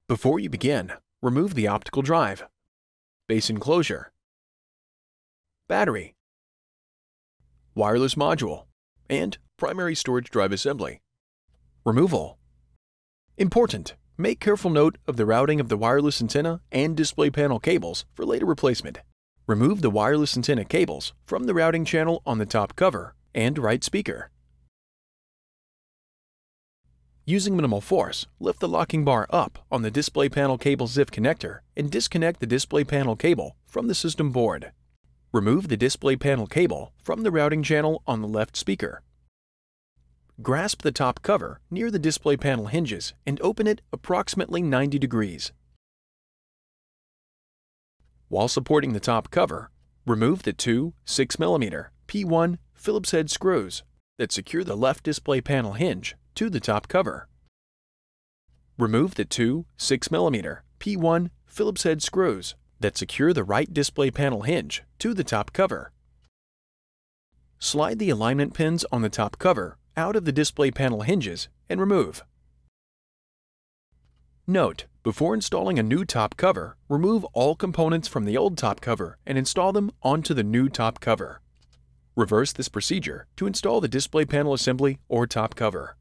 Before you begin, remove the optical drive, base enclosure, battery, wireless module, and primary storage drive assembly. Removal. Important: make careful note of the routing of the wireless antenna and display panel cables for later replacement. Remove the wireless antenna cables from the routing channel on the top cover and right speaker. Using minimal force, lift the locking bar up on the display panel cable ZIF connector and disconnect the display panel cable from the system board. Remove the display panel cable from the routing channel on the left speaker. Grasp the top cover near the display panel hinges and open it approximately 90 degrees. While supporting the top cover, remove the two 6mm P1 Phillips head screws that secure the left display panel hinge to the top cover. Remove the two 6mm P1 Phillips head screws that secure the right display panel hinge to the top cover. Slide the alignment pins on the top cover out of the display panel hinges and remove. Note: before installing a new top cover, remove all components from the old top cover and install them onto the new top cover. Reverse this procedure to install the display panel assembly or top cover.